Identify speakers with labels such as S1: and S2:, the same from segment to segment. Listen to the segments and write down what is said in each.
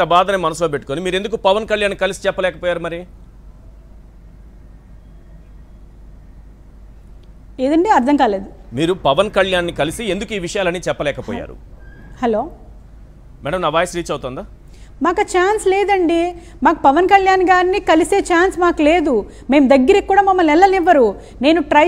S1: ఇంత బాధని మనసులో పెట్టుకొని మీరు ఎందుకు పవన్ కళ్యాణ్ కలిసి చెప్పలేకపోయారు మరి?
S2: ఏదండి అర్థం కాలేదు.
S1: మీరు పవన్ కళ్యాణ్ని కలిసి ఎందుకు ఈ విషయాలని చెప్పలేకపోయారు?
S2: హలో
S1: మేడం, నా వాయిస్ రీచ్ అవుతుందా?
S2: మాకు ఛాన్స్ లేదండి. మాకు పవన్ కళ్యాణ్ గారిని కలిసే ఛాన్స్ మాకు లేదు. మేము దగ్గరికి కూడా మమ్మల్ని వెళ్ళనివ్వరు. నేను ట్రై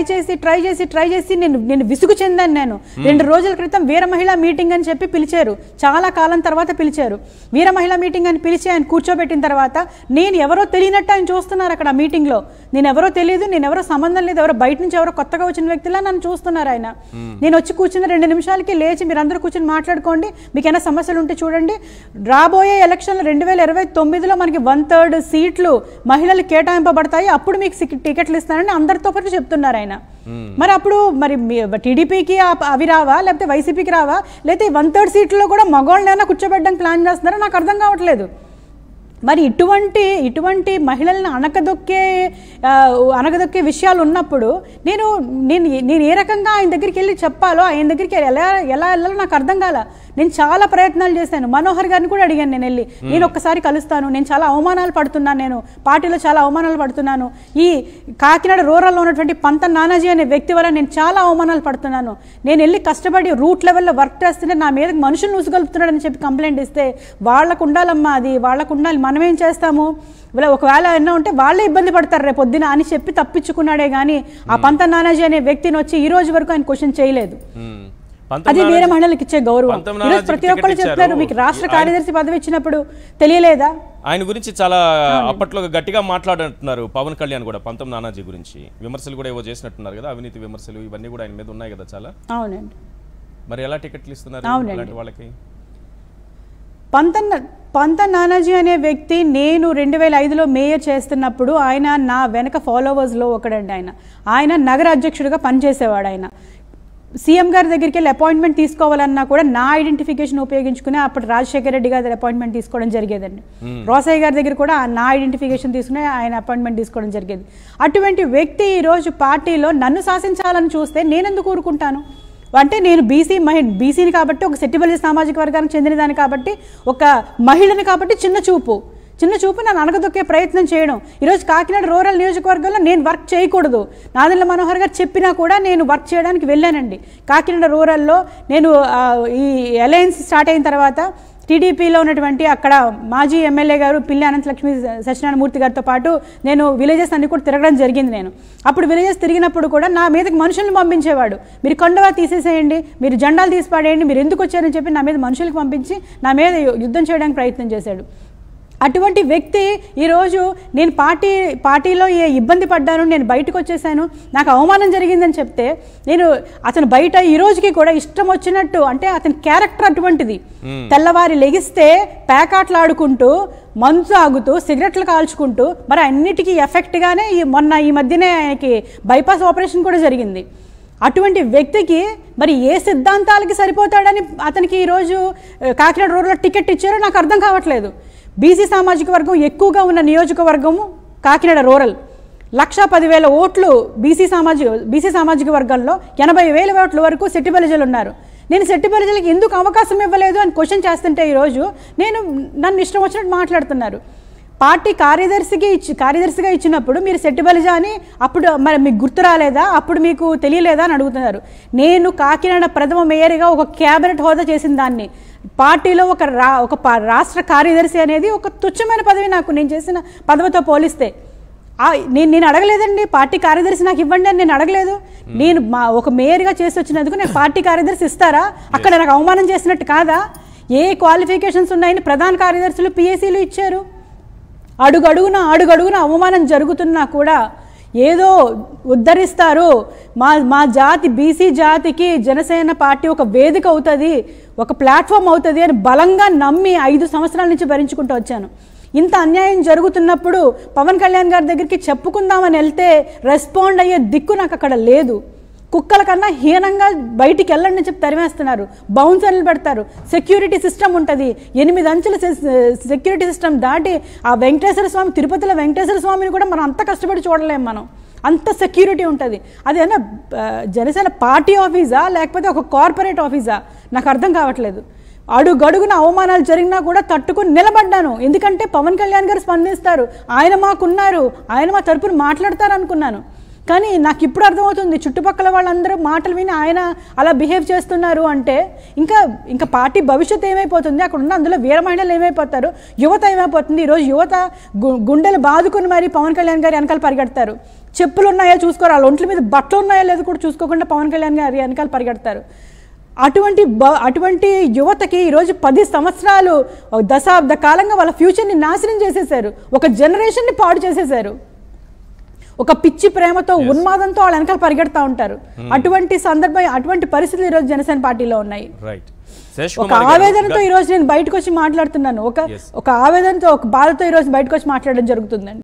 S2: చేసి నేను విసుగు చెందాను. నేను 2 రోజుల క్రితం వీర మహిళా మీటింగ్ అని చెప్పి పిలిచారు. చాలా కాలం తర్వాత పిలిచారు. వీర మహిళా మీటింగ్ అని పిలిచి ఆయన కూర్చోబెట్టిన తర్వాత నేను ఎవరో తెలియనట్టు ఆయన చూస్తున్నారు అక్కడ మీటింగ్లో. నేను ఎవరో తెలియదు, నేను ఎవరో సంబంధం లేదు, ఎవరో బయట నుంచి ఎవరో కొత్తగా వచ్చిన వ్యక్తిలా నన్ను చూస్తున్నారు ఆయన. నేను వచ్చి కూర్చున్న 2 నిమిషాలకి లేచి మీరు అందరూ కూర్చొని మాట్లాడుకోండి, మీకు ఏమైనా సమస్యలు ఉంటే చూడండి, రాబోయే ఎలక్షన్ 2029లో మనకి 1/3 సీట్లు మహిళలు కేటాయింపబడతాయి, అప్పుడు మీకు టికెట్లు ఇస్తానని అందరితో పాటు చెప్తున్నారు ఆయన. మరి అప్పుడు మరి టీడీపీకి అవి రావా, లేకపోతే వైసీపీకి రావా, లేకపోతే 1/3 సీట్లలో కూడా మగవాళ్ళైనా కూర్చోబెట్టడానికి ప్లాన్ చేస్తున్నారో నాకు అర్థం కావట్లేదు. మరి ఇటువంటి మహిళలను అనగదొక్కే విషయాలు ఉన్నప్పుడు నేను ఏ రకంగా ఆయన దగ్గరికి వెళ్ళి చెప్పాలో, ఆయన దగ్గరికి ఎలా వెళ్ళాలో నాకు అర్థం కాల. నేను చాలా ప్రయత్నాలు చేశాను. మనోహర్ గారిని కూడా అడిగాను. నేను ఒక్కసారి కలుస్తాను, నేను చాలా అవమానాలు పడుతున్నాను, నేను పార్టీలో చాలా అవమానాలు పడుతున్నాను, ఈ కాకినాడ రూరల్లో ఉన్నటువంటి పంత నానాజీ అనే వ్యక్తి వల్ల నేను చాలా అవమానాలు పడుతున్నాను, నేను వెళ్ళి కష్టపడి రూట్ లెవెల్లో వర్క్ చేస్తుంటే నా మీద మనుషులు ఉసుగొలుపుతున్నాడని చెప్పి కంప్లైంట్ ఇస్తే వాళ్ళకు ఉండాలమ్మా, అది వాళ్ళకు ఉండాలి, మనమేం చేస్తాము, ఒకవేళ ఏమన్నా ఉంటే వాళ్ళే ఇబ్బంది పడతారు రేపు పొద్దున అని చెప్పి తప్పించుకున్నాడే కానీ ఆ పంత నానాజీ అనే వ్యక్తిని వచ్చి ఈ రోజు వరకు ఆయన క్వశ్చన్ చేయలేదు. అది వేరే మహిళలకు ఇచ్చే గౌరవం. ఈరోజు ప్రతి ఒక్కరు చెప్తారు మీకు రాష్ట్ర కార్యదర్శి పదవి ఇచ్చినప్పుడు తెలియలేదా?
S1: ఆయన గురించి చాలా అప్పట్లో గట్టిగా మాట్లాడుతున్నారు పవన్ కళ్యాణ్ కూడా. పంతం నానాజీ గురించి విమర్శలు కూడా ఏవో చేసినట్టున్నారు కదా, అవినీతి విమర్శలు ఇవన్నీ కూడా ఆయన మీద ఉన్నాయి కదా చాలా.
S2: అవునండి.
S1: మరి ఎలా టికెట్లు ఇస్తున్నారు అలాంటి వాళ్ళకి?
S2: పంత నానాజీ అనే వ్యక్తి నేను 2005లో మేయర్ చేస్తున్నప్పుడు ఆయన నా వెనక ఫాలోవర్స్లో ఒకడండి. ఆయన నగర అధ్యక్షుడిగా పనిచేసేవాడు. ఆయన సీఎం గారి దగ్గరికి వెళ్ళి అపాయింట్మెంట్ తీసుకోవాలన్నా కూడా నా ఐడెంటిఫికేషన్ ఉపయోగించుకుని అప్పుడు రాజశేఖర రెడ్డి గారి అపాయింట్మెంట్ తీసుకోవడం జరిగేదండి. రోసయ్య గారి దగ్గర కూడా నా ఐడెంటిఫికేషన్ తీసుకుని ఆయన అపాయింట్మెంట్ తీసుకోవడం జరిగేది. అటువంటి వ్యక్తి ఈరోజు పార్టీలో నన్ను శాసించాలని చూస్తే నేనెందుకు ఊరుకుంటాను? అంటే నేను బీసీని కాబట్టి, ఒక సెట్టిబలి సామాజిక వర్గానికి చెందినదాన్ని కాబట్టి, ఒక మహిళని కాబట్టి చిన్న చూపు నన్ను అనగదొక్కే ప్రయత్నం చేయడం. ఈరోజు కాకినాడ రూరల్ నియోజకవర్గంలో నేను వర్క్ చేయకూడదు, నాదెండ్ల మనోహర్ గారు చెప్పినా కూడా నేను వర్క్ చేయడానికి వెళ్ళానండి. కాకినాడ రూరల్లో నేను ఈ అలయన్స్ స్టార్ట్ అయిన తర్వాత టీడీపీలో ఉన్నటువంటి అక్కడ మాజీ ఎమ్మెల్యే గారు పిల్లి అనంతలక్ష్మి సత్యనారాయణమూర్తి గారితో పాటు నేను విలేజెస్ అన్ని కూడా తిరగడం జరిగింది. నేను అప్పుడు విలేజెస్ తిరిగినప్పుడు కూడా నా మీదకి మనుషులను పంపించేవాడు. మీరు కండువా తీసేసేయండి, మీరు జెండాలు తీసి పాడేయండి, మీరు ఎందుకు వచ్చారని చెప్పి నా మీద మనుషులకు పంపించి నా మీద యుద్ధం చేయడానికి ప్రయత్నం చేశాడు. అటువంటి వ్యక్తి ఈరోజు నేను పార్టీలో ఏ ఇబ్బంది పడ్డాను, నేను బయటకు వచ్చేసాను, నాకు అవమానం జరిగిందని చెప్తే నేను అతను బయట ఈ రోజుకి కూడా ఇష్టం వచ్చినట్టు, అంటే అతని క్యారెక్టర్ అటువంటిది. తెల్లవారి లెగిస్తే పేకాట్లు ఆడుకుంటూ, మంచు తాగుతూ, సిగరెట్లు కాల్చుకుంటూ, మరి అన్నిటికీ ఎఫెక్ట్గానే ఈ మధ్యనే ఆయనకి బైపాస్ ఆపరేషన్ కూడా జరిగింది. అటువంటి వ్యక్తికి మరి ఏ సిద్ధాంతాలకి సరిపోతాడని అతనికి ఈరోజు కాకినాడ రూరల్లో టికెట్ ఇచ్చారో నాకు అర్థం కావట్లేదు. బీసీ సామాజిక వర్గం ఎక్కువగా ఉన్న నియోజకవర్గము కాకినాడ రూరల్. 1,10,000 ఓట్లు బీసీ సామాజిక వర్గంలో 80,000 ఓట్ల వరకు సెట్టి బలిజలు ఉన్నారు. నేను సెట్టి బలిజలకి ఎందుకు అవకాశం ఇవ్వలేదు అని క్వశ్చన్ చేస్తుంటే ఈరోజు నన్ను ఇష్టం వచ్చినట్టు మాట్లాడుతున్నారు. పార్టీ కార్యదర్శిగా ఇచ్చినప్పుడు మీరు సెట్టి బలిజ అని అప్పుడు మరి మీకు గుర్తు రాలేదా, అప్పుడు మీకు తెలియలేదా అని అడుగుతున్నారు. నేను కాకినాడ ప్రథమ మేయర్గా ఒక క్యాబినెట్ హోదా చేసిన దాన్ని, పార్టీలో ఒక రాష్ట్ర కార్యదర్శి అనేది ఒక తుచ్చమైన పదవి నాకు, నేను చేసిన పదవితో పోలిస్తే. నేను అడగలేదండి పార్టీ కార్యదర్శి నాకు ఇవ్వండి అని నేను అడగలేదు. నేను ఒక మేయర్గా చేసి వచ్చినందుకు నాకు పార్టీ కార్యదర్శి ఇస్తారా? అక్కడ నాకు అవమానం చేసినట్టు కాదా? ఏ క్వాలిఫికేషన్స్ ఉన్నాయని ప్రధాన కార్యదర్శులు పిఏసీలు ఇచ్చారు. అడుగడుగున అవమానం జరుగుతున్నా కూడా ఏదో ఉద్ధరిస్తారు. మా జాతి బీసీ జాతికి జనసేన పార్టీ ఒక వేదిక అవుతుంది, ఒక ప్లాట్ఫామ్ అవుతుంది అని బలంగా నమ్మి 5 సంవత్సరాల నుంచి భరించుకుంటూ వచ్చాను. ఇంత అన్యాయం జరుగుతున్నప్పుడు పవన్ కళ్యాణ్ గారి దగ్గరికి చెప్పుకుందామని వెళ్తే రెస్పాండ్ అయ్యే దిక్కు నాకు అక్కడ లేదు. కుక్కల కన్నా హీనంగా బయటికి వెళ్ళండి అని చెప్పి తరిమేస్తున్నారు. బౌన్సర్లు పెడతారు. సెక్యూరిటీ సిస్టమ్ ఉంటుంది, 8 అంచెల సెక్యూరిటీ సిస్టమ్ దాటి ఆ వెంకటేశ్వర స్వామి, తిరుపతిలో వెంకటేశ్వర స్వామిని కూడా మనం అంత కష్టపడి చూడలేము, మనం అంత సెక్యూరిటీ ఉంటుంది. అది జనసేన పార్టీ ఆఫీసా లేకపోతే ఒక కార్పొరేట్ ఆఫీసా నాకు అర్థం కావట్లేదు. అడుగడుగున అవమానాలు జరిగినా కూడా తట్టుకుని నిలబడ్డాను. ఎందుకంటే పవన్ కళ్యాణ్ గారు స్పందిస్తారు, ఆయన మాకున్నారు, ఆయన మా తరపున మాట్లాడతారు అనుకున్నాను. కానీ నాకు ఇప్పుడు అర్థమవుతుంది, చుట్టుపక్కల వాళ్ళందరూ మాటలు విని ఆయన అలా బిహేవ్ చేస్తున్నారు అంటే ఇంకా పార్టీ భవిష్యత్తు ఏమైపోతుంది, అక్కడ ఉన్న అందులో వీర మహిళలు ఏమైపోతారు, యువత ఏమైపోతుంది. ఈరోజు యువత గుండెలు బాదుకుని మరి పవన్ కళ్యాణ్ గారి వెనకాల పరిగెడతారు. చెప్పులు ఉన్నాయో చూసుకోరు, వాళ్ళ ఒంట్ల మీద బట్టలు ఉన్నాయో లేదో కూడా చూసుకోకుండా పవన్ కళ్యాణ్ గారి వెనకాల పరిగెడతారు. అటువంటి యువతకి ఈరోజు 10 సంవత్సరాలు దశాబ్ద కాలంగా వాళ్ళ ఫ్యూచర్ని నాశనం చేసేసారు, ఒక జనరేషన్ని పాడు చేసేసారు. ఒక పిచ్చి ప్రేమతో ఉన్మాదంతో వాళ్ళ వెనకాల పరిగెడతా ఉంటారు. అటువంటి సందర్భం, అటువంటి పరిస్థితులు ఈరోజు జనసేన పార్టీలో ఉన్నాయి. ఒక ఆవేదనతో ఈరోజు నేను బయటకు వచ్చి మాట్లాడుతున్నాను, ఒక ఆవేదనతో, ఒక బాధతో ఈరోజు బయటకు వచ్చి మాట్లాడడం జరుగుతుందండి.